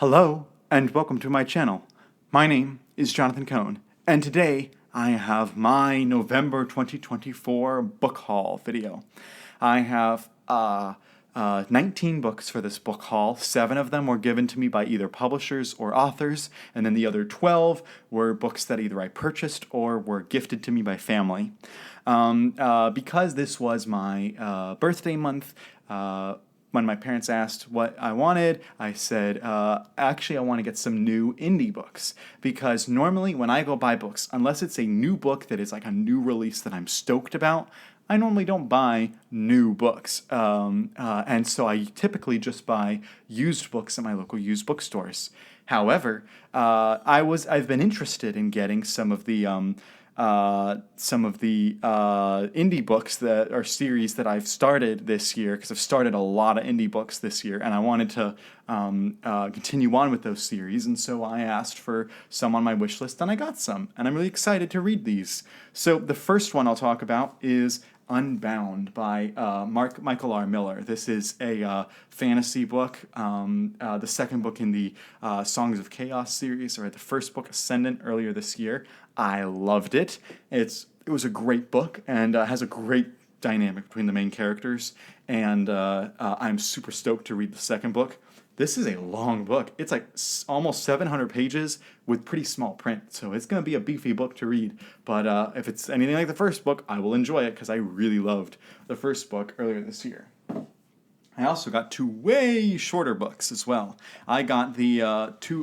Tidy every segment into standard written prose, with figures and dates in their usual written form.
Hello, and welcome to my channel. My name is Jonathan Cohn, and today I have my November 2024 book haul video. I have 19 books for this book haul. 7 of them were given to me by either publishers or authors, and then the other 12 were books that either I purchased or were gifted to me by family. Because this was my birthday month, when my parents asked what I wanted, I said, actually, I want to get some new indie books. Because normally when I go buy books, unless it's a new book that is like a new release that I'm stoked about, I normally don't buy new books. And so I typically just buy used books at my local used bookstores. However, I've been interested in getting some of the indie books that are series that I've started this year, because I've started a lot of indie books this year, and I wanted to continue on with those series, and so I asked for some on my wish list, and I got some, and I'm really excited to read these. So the first one I'll talk about is Unbound by Michael R. Miller. This is a fantasy book, the second book in the Songs of Chaos series. I read the first book, Ascendant, earlier this year. I loved it. It was a great book and has a great dynamic between the main characters, and I'm super stoked to read the second book. This is a long book. It's like almost 700 pages with pretty small print, so it's going to be a beefy book to read. But if it's anything like the first book, I will enjoy it because I really loved the first book earlier this year. I also got 2 way shorter books as well. I got the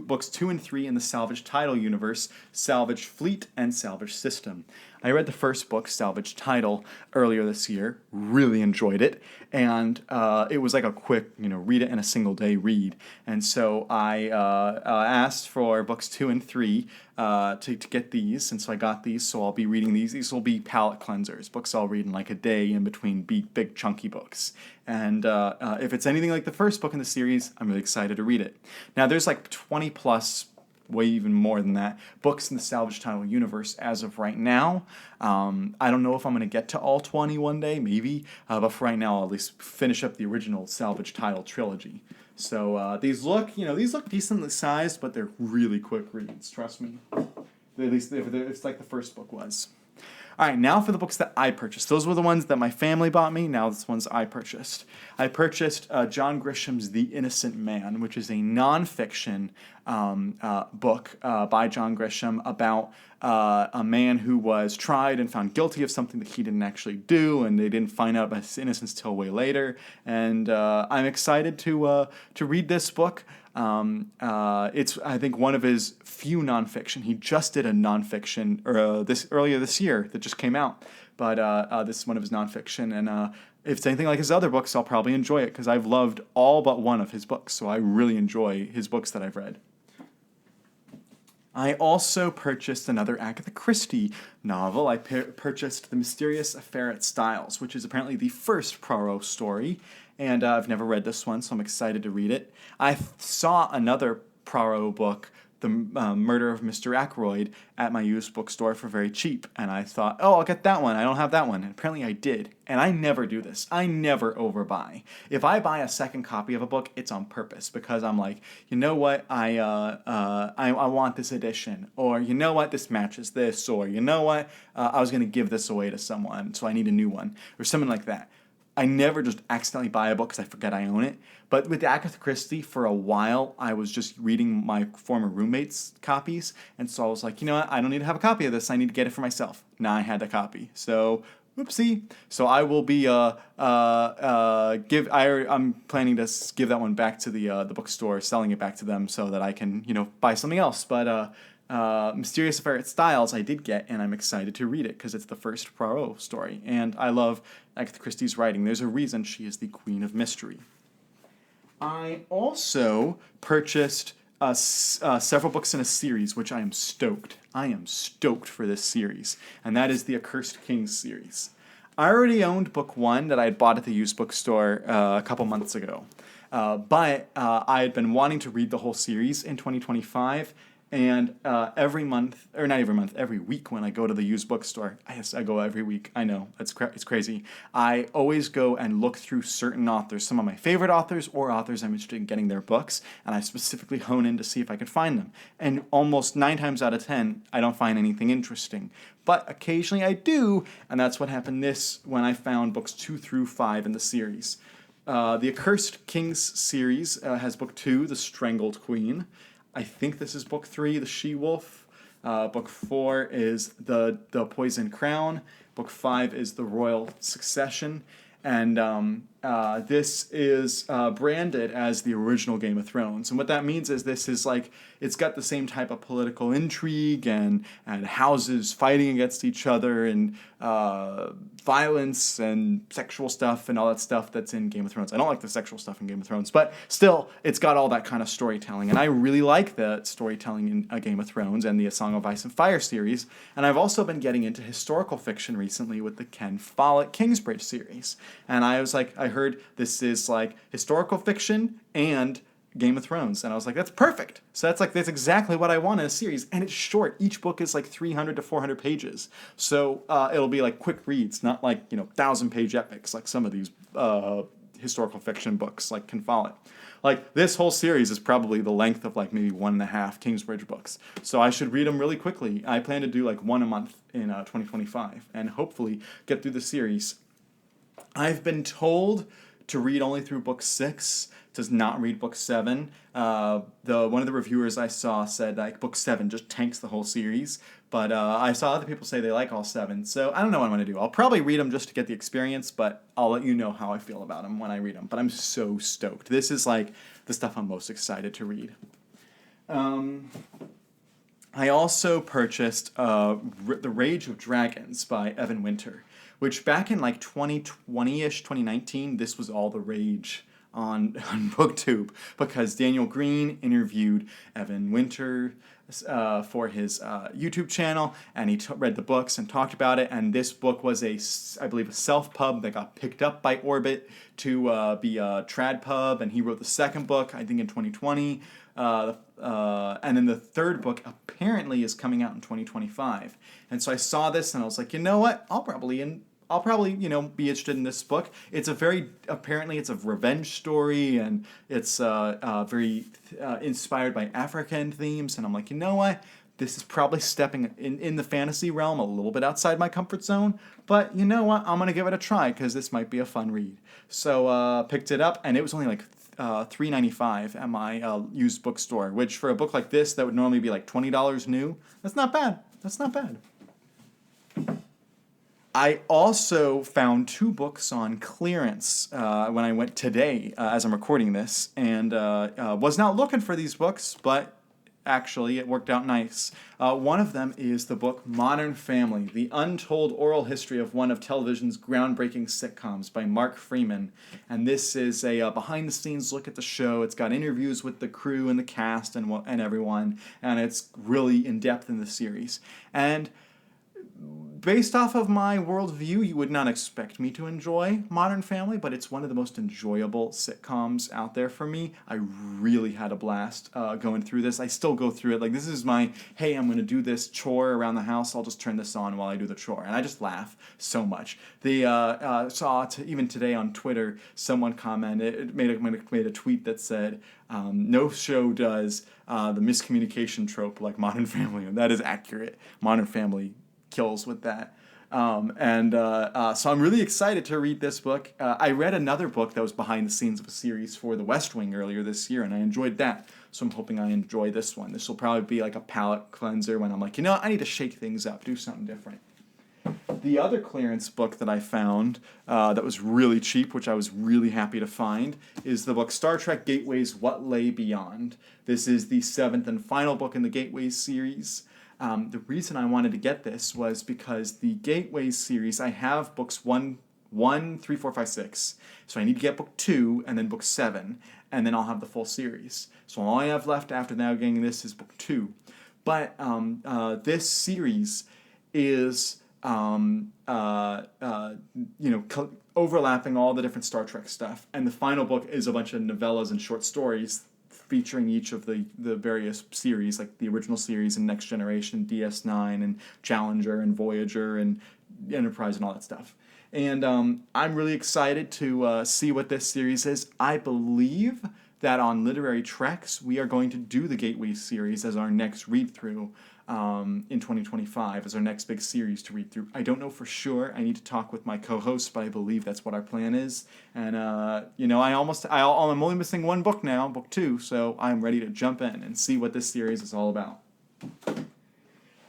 books 2 and 3 in the Salvage Title universe, Salvage Fleet and Salvage System. I read the first book, Salvage Title, earlier this year. Really enjoyed it, and it was like a quick, read it in a single day read. And so I asked for books 2 and 3 to get these, and so I got these. So I'll be reading these. These will be palate cleansers, books I'll read in like a day in between big chunky books. And if it's anything like the first book in the series, I'm really excited to read it. Now there's like 20 plus, way even more than that, books in the Salvage Title universe as of right now. I don't know if I'm going to get to all 20 one day, maybe, but for right now I'll at least finish up the original Salvage Title trilogy. So these look decently sized, but they're really quick reads, trust me. At least it's like the first book was. All right, now for the books that I purchased. Those were the ones that my family bought me. Now this ones I purchased. I purchased John Grisham's The Innocent Man, which is a nonfiction book by John Grisham about a man who was tried and found guilty of something that he didn't actually do, and they didn't find out about his innocence till way later. And I'm excited to read this book. It's, I think, one of his few nonfiction. He just did a nonfiction earlier this year that just came out, but this is one of his nonfiction, and if it's anything like his other books, I'll probably enjoy it because I've loved all but one of his books, so I really enjoy his books that I've read. I also purchased another Agatha Christie novel. I purchased The Mysterious Affair at Styles, which is apparently the first Poirot story, and I've never read this one, so I'm excited to read it. I saw another Poirot book, The Murder of Mr. Ackroyd, at my used bookstore for very cheap, and I thought, oh, I'll get that one. I don't have that one, and apparently I did. And I never do this. I never overbuy. If I buy a second copy of a book, it's on purpose, because I'm like, you know what, I want this edition, or you know what, this matches this, or you know what, I was going to give this away to someone, so I need a new one, or something like that. I never just accidentally buy a book because I forget I own it. But with Agatha Christie, for a while, I was just reading my former roommate's copies. And so I was like, you know what? I don't need to have a copy of this. I need to get it for myself. Now I had the copy. So, whoopsie. So I will be, I'm planning to give that one back to the bookstore, selling it back to them so that I can, buy something else. But, Mysterious Affair at Styles I did get, and I'm excited to read it because it's the first Poirot story, and I love Agatha Christie's writing. There's a reason she is the Queen of Mystery. I also purchased several books in a series, which I am stoked. I am stoked for this series, and that is the Accursed Kings series. I already owned book 1 that I had bought at the used bookstore a couple months ago, but I had been wanting to read the whole series in 2025, And every month, or not every month, every week when I go to the used bookstore, yes, I go every week. I know it's crazy. I always go and look through certain authors, some of my favorite authors or authors I'm interested in getting their books, and I specifically hone in to see if I can find them. And almost 9 times out of 10, I don't find anything interesting. But occasionally I do, and that's what happened when I found books 2 through 5 in the series. The Accursed Kings series has book 2, The Strangled Queen. I think this is book 3, The She-Wolf. Book 4 is the Poisoned Crown. Book 5 is The Royal Succession. And this is branded as the original Game of Thrones. And what that means is this is like, it's got the same type of political intrigue and houses fighting against each other and violence and sexual stuff and all that stuff that's in Game of Thrones. I don't like the sexual stuff in Game of Thrones, but still, it's got all that kind of storytelling. And I really like the storytelling in Game of Thrones and the A Song of Ice and Fire series. And I've also been getting into historical fiction recently with the Ken Follett Kingsbridge series. And I was like, I heard this is like historical fiction and Game of Thrones, and I was like, that's perfect. So that's exactly what I want in a series, and it's short. Each book is like 300 to 400 pages, so it'll be like quick reads, not like 1,000-page epics like some of these historical fiction books like Ken Follett. Like this whole series is probably the length of like maybe 1.5 Kingsbridge books, so I should read them really quickly. I plan to do like one a month in 2025, and hopefully get through the series. I've been told to read only through book 6, does not read book 7. One of the reviewers I saw said like book 7 just tanks the whole series, but I saw other people say they like all 7, so I don't know what I'm going to do. I'll probably read them just to get the experience, but I'll let you know how I feel about them when I read them. But I'm so stoked. This is like the stuff I'm most excited to read. I also purchased The Rage of Dragons by Evan Winter, which back in like 2020-ish, 2019, this was all the rage on BookTube because Daniel Green interviewed Evan Winter for his YouTube channel, and he read the books and talked about it. And this book was I believe, a self-pub that got picked up by Orbit to be a trad pub, and he wrote the second book, I think, in 2020. And then the third book apparently is coming out in 2025. And so I saw this and I was like, you know what? I'll probably be interested in this book. Apparently it's a revenge story, and it's very inspired by African themes. And I'm like, you know what? This is probably stepping in the fantasy realm a little bit outside my comfort zone. But you know what? I'm going to give it a try because this might be a fun read. So picked it up, and it was only like $3.95 at my used bookstore, which for a book like this that would normally be like $20 new, that's not bad. That's not bad. I also found 2 books on clearance when I went today, as I'm recording this, and was not looking for these books, but actually it worked out nice. One of them is the book Modern Family, The Untold Oral History of One of Television's Groundbreaking Sitcoms by Mark Freeman. And this is a behind-the-scenes look at the show. It's got interviews with the crew and the cast and everyone, and it's really in-depth in the series. And based off of my worldview, you would not expect me to enjoy Modern Family, but it's one of the most enjoyable sitcoms out there for me. I really had a blast going through this. I still go through it. Like, this is my, hey, I'm going to do this chore around the house. I'll just turn this on while I do the chore. And I just laugh so much. Even today on Twitter, someone commented, made a tweet that said, no show does the miscommunication trope like Modern Family. And that is accurate. Modern Family kills with that. So I'm really excited to read this book. I read another book that was behind the scenes of a series for The West Wing earlier this year, and I enjoyed that. So I'm hoping I enjoy this one. This will probably be like a palate cleanser when I'm like, I need to shake things up, do something different. The other clearance book that I found that was really cheap, which I was really happy to find, is the book Star Trek Gateways: What Lay Beyond. This is the 7th and final book in the Gateways series. The reason I wanted to get this was because the Gateways series, I have books 1, 3, 4, 5, 6. So I need to get book 2 and then book 7, and then I'll have the full series. So all I have left after now getting this is book 2. But this series is overlapping all the different Star Trek stuff, and the final book is a bunch of novellas and short stories featuring each of the various series, like the original series and Next Generation, DS9, and Challenger, and Voyager, and Enterprise, and all that stuff. And I'm really excited to see what this series is. I believe that on Literary Treks, we are going to do the Gateway series as our next read-through in 2025, as our next big series to read through. I don't know for sure. I need to talk with my co-host, but I believe that's what our plan is. And, I'm only missing one book now, book 2, so I'm ready to jump in and see what this series is all about.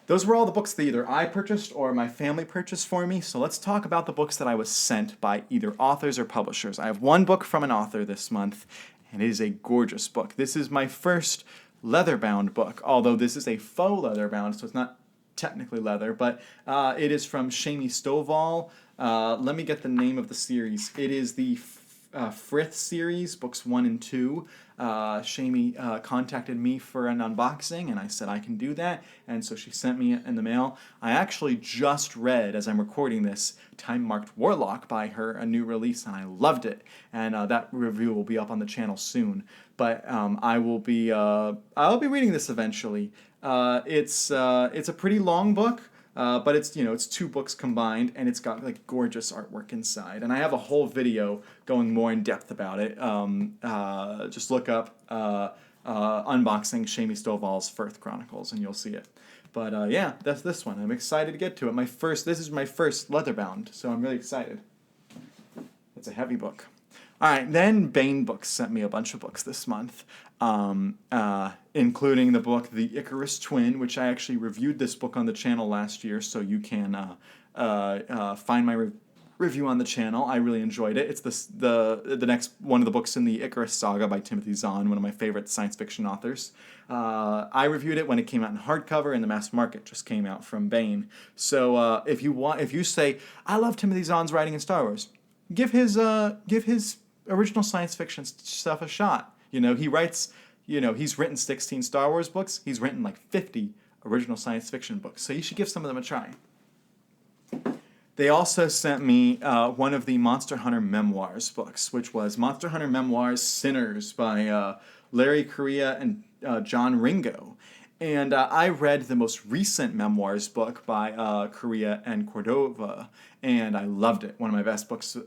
Those were all the books that either I purchased or my family purchased for me, so let's talk about the books that I was sent by either authors or publishers. I have one book from an author this month, and it is a gorgeous book. This is my first leather-bound book, although this is a faux leather-bound, so it's not technically leather, but it is from Shami Stovall. Let me get the name of the series. It is the Frith series, books 1 and 2. Shami contacted me for an unboxing, and I said I can do that, and so she sent me it in the mail. I actually just read, as I'm recording this, Time Marked Warlock by her, a new release, and I loved it, and that review will be up on the channel soon. But I'll be reading this eventually. It's a pretty long book. But it's 2 books combined, and it's got like gorgeous artwork inside. And I have a whole video going more in depth about it. Just look up unboxing Shami Stovall's Firth Chronicles, and you'll see it. But yeah, that's this one. I'm excited to get to it. This is my first leatherbound, so I'm really excited. It's a heavy book. All right, then Baen Books sent me a bunch of books this month, including the book The Icarus Twin, which I actually reviewed this book on the channel last year, so you can find my review on the channel. I really enjoyed it. It's the next one of the books in the Icarus saga by Timothy Zahn, one of my favorite science fiction authors. I reviewed it when it came out in hardcover, and the mass market just came out from Baen. So if you say I love Timothy Zahn's writing in Star Wars, give his original science fiction stuff a shot. He writes, he's written 16 Star Wars books. He's written like 50 original science fiction books. So you should give some of them a try. They also sent me one of the Monster Hunter Memoirs books, which was Monster Hunter Memoirs Sinners by Larry Correia and John Ringo. And I read the most recent memoirs book by Correia and Cordova, and I loved it. One of my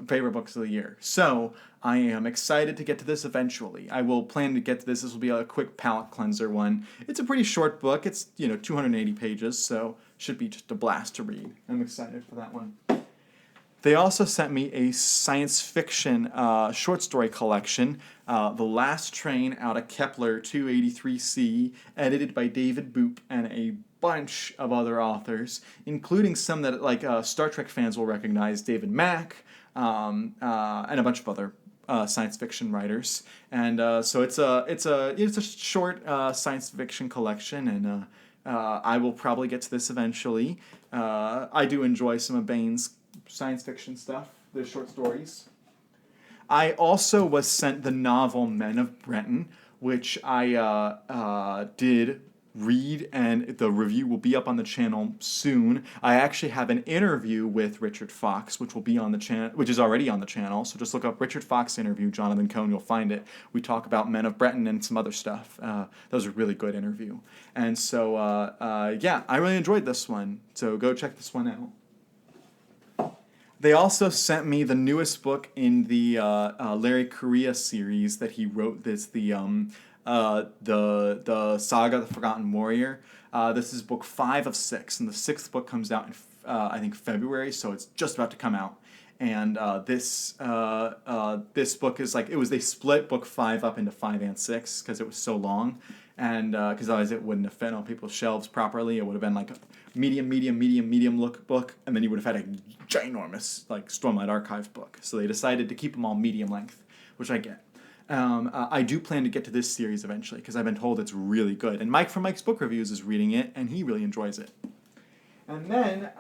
favorite books of the year. So I am excited to get to this eventually. I will plan to get to this. This will be a quick palate cleanser one. It's a pretty short book. It's 280 pages, so should be just a blast to read. I'm excited for that one. They also sent me a science fiction short story collection, The Last Train out of Kepler 283c, edited by David Boop and a bunch of other authors, including some that Star Trek fans will recognize, David Mack, and a bunch of other science fiction writers. And so it's a short science fiction collection, and I will probably get to this eventually. I do enjoy some of Baen's science fiction stuff, the short stories. I also was sent the novel Men of Breton, which I did read, and the review will be up on the channel soon. I actually have an interview with Richard Fox, which will be on the channel, which is already on the channel. So just look up Richard Fox interview, Jonathan Cohn, you'll find it. We talk about Men of Breton and some other stuff. That was a really good interview. And so, yeah, I really enjoyed this one. So go check this one out. They also sent me the newest book in the Larry Correia series that he wrote. This the Saga of the Forgotten Warrior. This is book 5 of 6, and the 6th book comes out in I think February, so it's just about to come out. And this book is they split book 5 up into 5 and 6 because it was so long, and because otherwise it wouldn't have fit on people's shelves properly. It would have been like a medium look book, and then you would have had a ginormous Stormlight Archive book. So they decided to keep them all medium length, which I get. I do plan to get to this series eventually because I've been told it's really good. And Mike from Mike's Book Reviews is reading it, and he really enjoys it. And then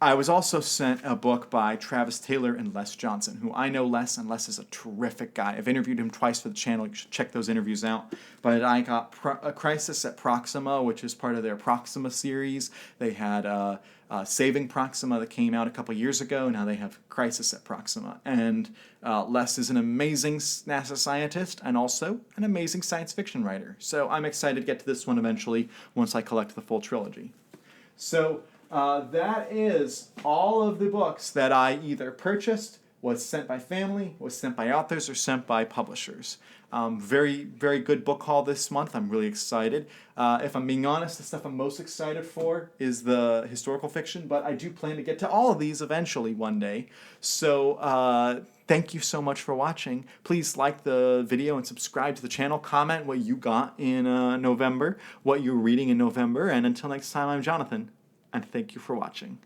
I was also sent a book by Travis Taylor and Les Johnson, who I know Les, and Les is a terrific guy. I've interviewed him twice for the channel. You should check those interviews out. But I got A Crisis at Proxima, which is part of their Proxima series. They had Saving Proxima that came out a couple years ago. Now they have Crisis at Proxima. And Les is an amazing NASA scientist and also an amazing science fiction writer. So I'm excited to get to this one eventually once I collect the full trilogy. So that is all of the books that I either purchased, was sent by family, was sent by authors, or sent by publishers. Very, very good book haul this month. I'm really excited. If I'm being honest, the stuff I'm most excited for is the historical fiction, but I do plan to get to all of these eventually one day. So thank you so much for watching. Please like the video and subscribe to the channel. Comment what you got in November, what you're reading in November, and until next time, I'm Jonathan, and thank you for watching.